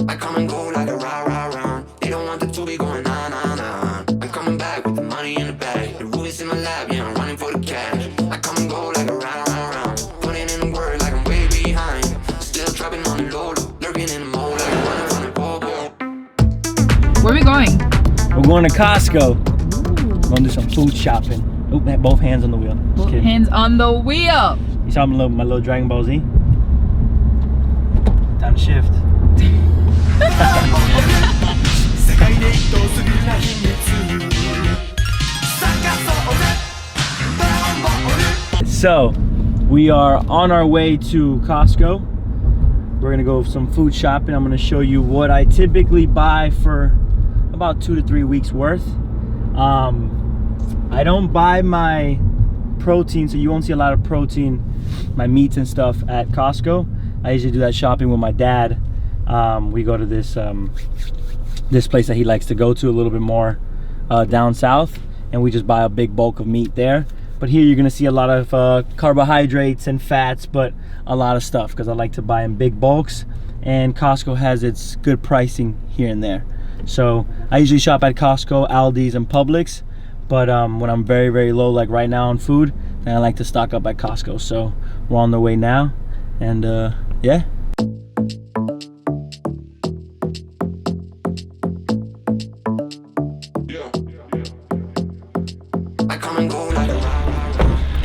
I come and go like a round. They don't want the to be going on. I'm coming back with the money in the bag. The rubies in my lap, yeah, I'm running for the cash. I come and go like a round. Putting in the work like I'm way behind. Still trapping on the low, lurking in the mole like I'm running from the bubble. Where are we going? We're going to Costco. We're gonna do some food shopping. Oh, both hands on the wheel. Both hands on the wheel. You saw my little Dragon Ball Z? Time to shift. So, we are on our way to Costco. We're gonna go some food shopping. I'm gonna show you what I typically buy for about 2 to 3 weeks worth. I don't buy my protein, so you won't see a lot of protein, my meats and stuff at Costco. I usually do that shopping with my dad. We go to this place that he likes to go to a little bit more down south, and we just buy a big bulk of meat there. But here you're gonna see a lot of carbohydrates and fats, but a lot of stuff because I like to buy in big bulks, and Costco has its good pricing here and there. So I usually shop at Costco, Aldis, and Publix. But when I'm very, very low, like right now on food, then I like to stock up at Costco. So we're on the way now, and yeah.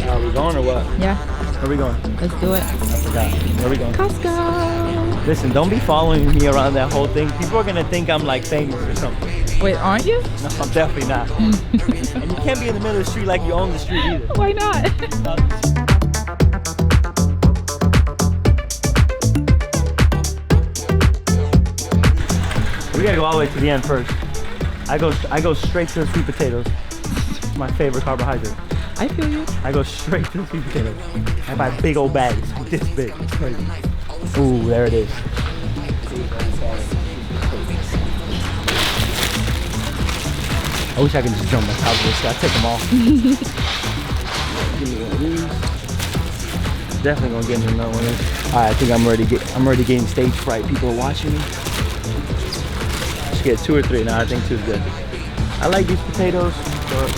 Are we going or what? Yeah. Where are we going? Let's do it. I forgot. Where are we going? Costco. Listen, don't be following me around that whole thing. People are gonna think I'm like famous or something. Wait, aren't you? No, I'm definitely not. And you can't be in the middle of the street like you own the street either. Why not? We gotta go all the way to the end first. I go straight to the sweet potatoes. It's my favorite carbohydrate. I feel you. I go straight to the sweet potatoes. I buy big old bags, like this big. It's crazy. Ooh, there it is. I wish I could just jump on top of this. I'll take them all. Give me one of these. Definitely gonna get me another one of these. Alright, I think I'm already getting stage fright. People are watching me. Just get 2 or 3. No, I think 2 is good. I like these potatoes, but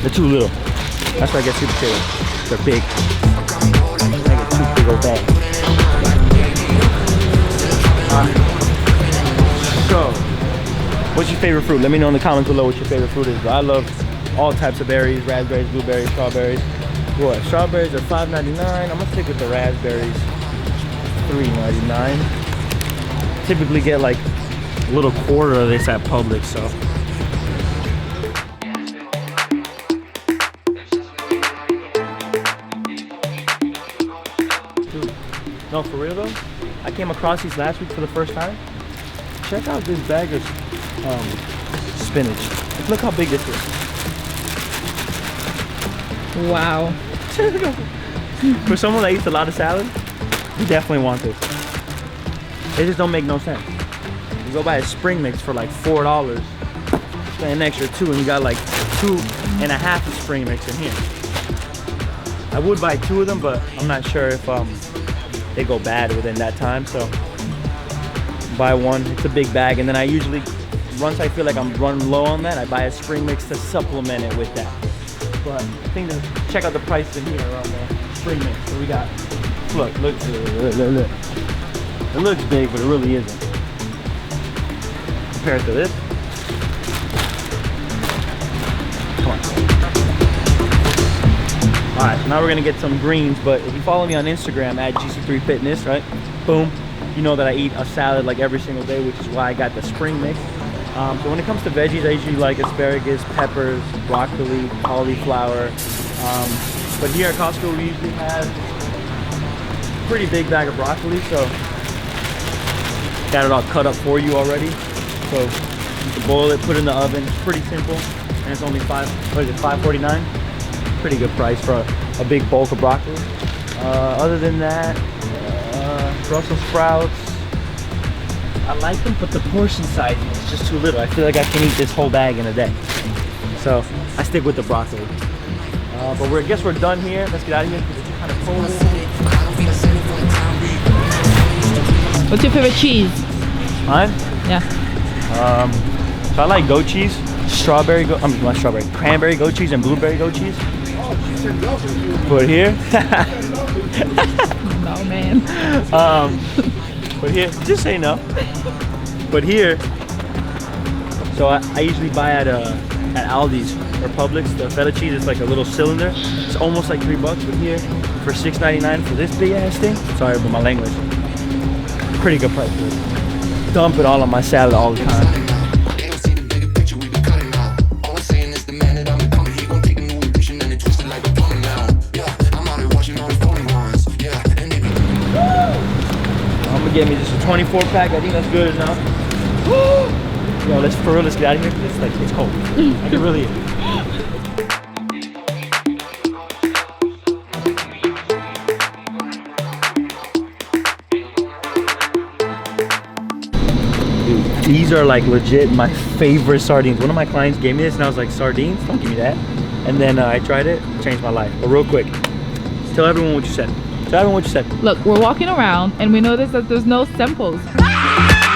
they're too little. That's why I get sweet potatoes. They're big. I get 2 big old bags. Alright. So, what's your favorite fruit? Let me know in the comments below what your favorite fruit is. But I love all types of berries, raspberries, blueberries, strawberries. What? Strawberries are $5.99. I'm gonna stick with the raspberries, $3.99. Typically get like a little quarter of this at Publix, so. Dude, no, for real though, I came across these last week for the first time. Check out this bag of spinach. Look how big this is. Wow. For someone that eats a lot of salad, you definitely want this. They just don't make no sense. You go buy a spring mix for like $4, spend an extra 2, and you got like 2.5 of spring mix in here. I would buy 2 of them, but I'm not sure if they go bad within that time, so buy 1. It's a big bag, and then I usually, once I feel like I'm running low on that, I buy a spring mix to supplement it with that. But I think check out the price in here on the spring mix. So we got, look. It looks big, but it really isn't. Compared to this. Come on. Alright, so now we're gonna get some greens, but if you follow me on Instagram at GC3Fitness, right? Boom. You know that I eat a salad like every single day, which is why I got the spring mix. So when it comes to veggies, I usually like asparagus, peppers, broccoli, cauliflower. But here at Costco, we usually have a pretty big bag of broccoli, so got it all cut up for you already. So you can boil it, put it in the oven. It's pretty simple, and it's only $5.49. Pretty good price for a big bulk of broccoli. Other than that, Brussels sprouts. I like them, but the portion size is just too little. I feel like I can eat this whole bag in a day. So I stick with the broccoli. But I guess we're done here. Let's get out of here because it's kind of cold. What's your favorite cheese? Mine? Yeah. So I like goat cheese, not strawberry, cranberry goat cheese and blueberry goat cheese. But here, No, man. but here, just say no. But here, so I usually buy at Aldi's or Publix. The feta cheese is like a little cylinder. It's almost like $3, but here for $6.99 for this big ass thing. Sorry about my language. Pretty good price for it. Dump it all on my salad all the time. They don't see the bigger picture we be cutting out. All I'm saying is the man that I'm becoming, he gon' take a new edition and it twisted like a plumbing now. Yeah, I'm out here watching all the phony ones. Yeah, and they be I'm gonna get me just a 24 pack. I think that's good enough. Yo, let's get out of here. It's cold. I can really. Dude, these are like legit my favorite sardines. One of my clients gave me this and I was like, sardines? Don't give me that. And then I tried it, changed my life. But real quick, tell everyone what you said. Tell everyone what you said. Look, we're walking around and we noticed that there's no simples.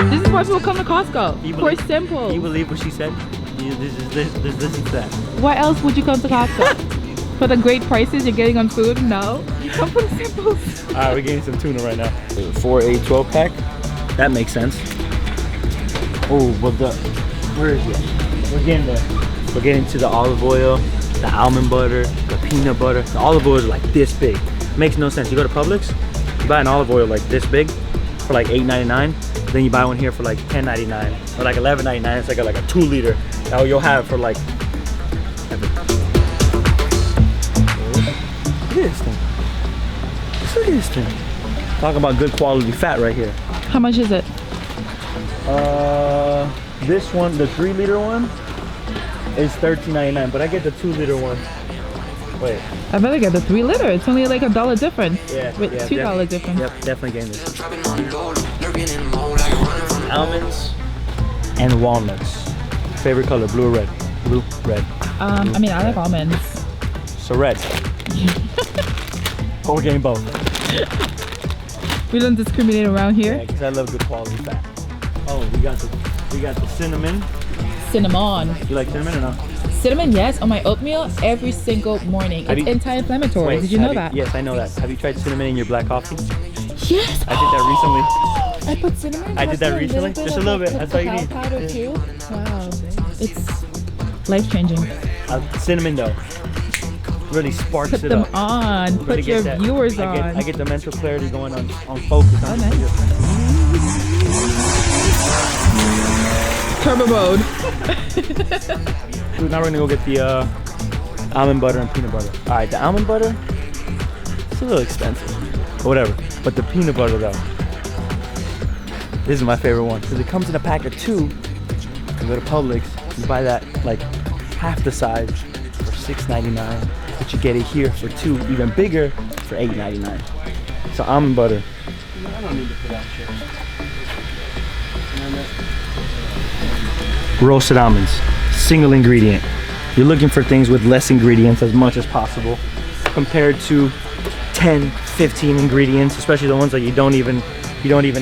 This is why people come to Costco. For simples. Can you believe what she said? This is that. Why else would you come to Costco? For the great prices you're getting on food? No. You come for the simples. Alright, we're getting some tuna right now. 4 8 12 pack. That makes sense. Oh, but where is it? We're getting there. We're getting to the olive oil, the almond butter, the peanut butter. The olive oil is like this big. Makes no sense. You go to Publix, you buy an olive oil like this big for like $8.99. Then you buy one here for like $10.99 or like $11.99. It's like a 2 liter that you'll have for like. Look at this thing. Look at this thing. Talking about good quality fat right here. How much is it? This one, the 3 liter one, is $13.99, but I get the 2 liter one. Wait. I better get the 3 liter. It's only like $1 difference. Yeah. With yeah, $2 difference. Yep, definitely getting this. trapping on the low, lurking in the mode like running from the Almonds and walnuts. Favorite color, blue or red? Blue, red. I mean, I like almonds. So red. But we're getting both. We don't discriminate around Yeah, here. because I love good quality fat. Oh, we got the cinnamon. Cinnamon. You like cinnamon or no? Cinnamon, yes, on my oatmeal every single morning. Have It's you- anti-inflammatory. Did you know that? Yes, I know that. Have you tried cinnamon in your black coffee? Yes. I did that recently. I put cinnamon. I did that recently. Just a little bit. That's all you need. Powder too. Wow. It's life-changing. Cinnamon though, really sparks Put it them up. on. Really Put get your that- viewers I on. get the mental clarity going on focus. Oh, nice. Turbo mode. Dude, now we're gonna go get the almond butter and peanut butter. All right, the almond butter, it's a little expensive, but whatever. But the peanut butter though, this is my favorite one because it comes in a pack of 2. You go to Publix, you buy that like half the size for $6.99, but you get it here for 2, even bigger, for $8.99. So almond butter. I don't need to put out shit. Roasted almonds, single ingredient. You're looking for things with less ingredients as much as possible compared to 10, 15 ingredients, especially the ones that you don't even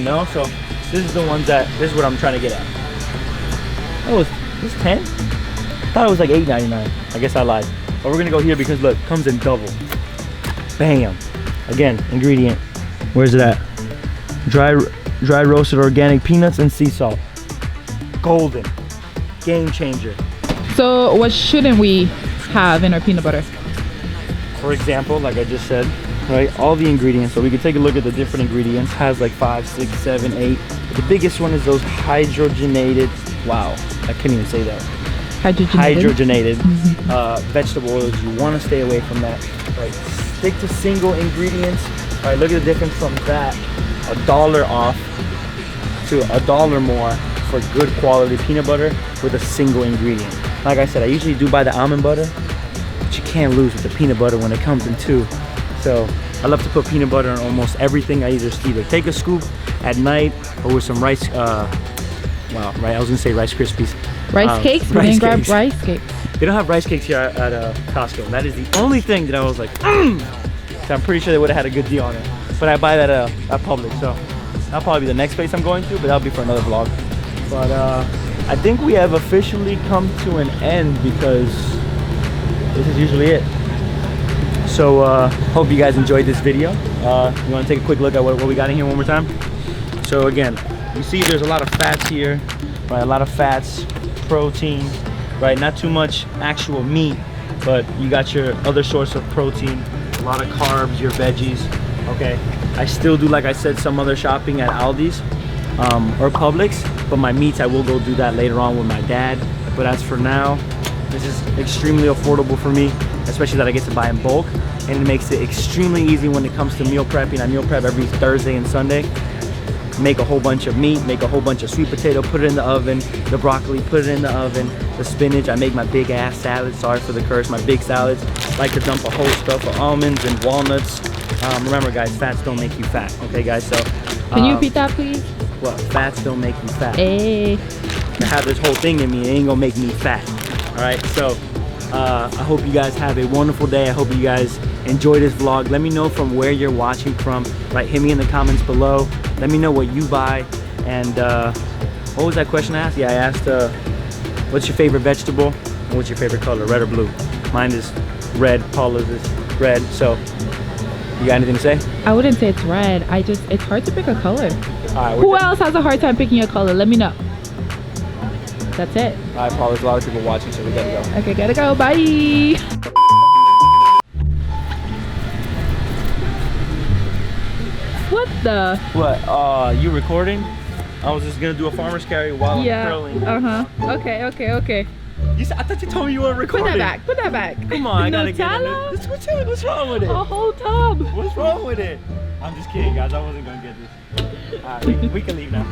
know. So this is what I'm trying to get at. Oh, this 10? I thought it was like $8.99. I guess I lied. But we're gonna go here because look, comes in double. Bam. Again, ingredient. Where's it at? Dry roasted organic peanuts and sea salt. Golden. Game changer. So what shouldn't we have in our peanut butter? For example, like I just said, right? All the ingredients. So we can take a look at the different ingredients. Has like 5, 6, 7, 8. But the biggest one is those hydrogenated. Wow, I couldn't even say that. Hydrogenated vegetable oils. You want to stay away from that. Right? Stick to single ingredients. All right, look at the difference from that. $1 off to $1 more for good quality peanut butter with a single ingredient. Like I said, I usually do buy the almond butter, but you can't lose with the peanut butter when it comes in 2. So I love to put peanut butter on almost everything. I either take a scoop at night or with some rice. I was gonna say Rice Krispies. Rice cakes? We didn't grab rice cakes. They don't have rice cakes here at Costco. And that is the only thing that I was like, So I'm pretty sure they would have had a good deal on it. But I buy that at Publix. So That'll probably be the next place I'm going to, but that'll be for another vlog. But I think we have officially come to an end because this is usually it. So hope you guys enjoyed this video. You want to take a quick look at what we got in here one more time? So again, you see there's a lot of fats here, right? A lot of fats, protein, right? Not too much actual meat, but you got your other source of protein, a lot of carbs, your veggies, okay? I still do, like I said, some other shopping at Aldis or Publix, but my meats, I will go do that later on with my dad. But as for now, this is extremely affordable for me, especially that I get to buy in bulk, and it makes it extremely easy when it comes to meal prepping. I meal prep every Thursday and Sunday. Make a whole bunch of meat, make a whole bunch of sweet potato, put it in the oven, the broccoli, put it in the oven, the spinach. I make my big ass salads, sorry for the curse, my big salads. Like to dump a whole stuff of almonds and walnuts. Remember guys, fats don't make you fat, okay guys? So Can you repeat that please? Well, fats don't make you fat. Hey. To have this whole thing in me, it ain't gonna make me fat. All right, so I hope you guys have a wonderful day. I hope you guys enjoy this vlog. Let me know from where you're watching from, right? Hit me in the comments below. Let me know what you buy. And what was that question I asked? Yeah, I asked what's your favorite vegetable and what's your favorite color, red or blue? Mine is red, Paula's is red. So you got anything to say? I wouldn't say it's red. It's hard to pick a color. All right, Who else has a hard time picking a color? Let me know. That's it. All right, Paul, there's a lot of people watching, so we gotta go. Okay, gotta go. Bye. What the? What? You recording? I was just gonna do a farmer's carry while I'm curling. Okay. I thought you told me you weren't recording. Put that back. Come on, I gotta get Nutella? it. What's wrong with it? A whole tub. What's wrong with it? I'm just kidding, guys. I wasn't gonna get this. All right, we can leave now.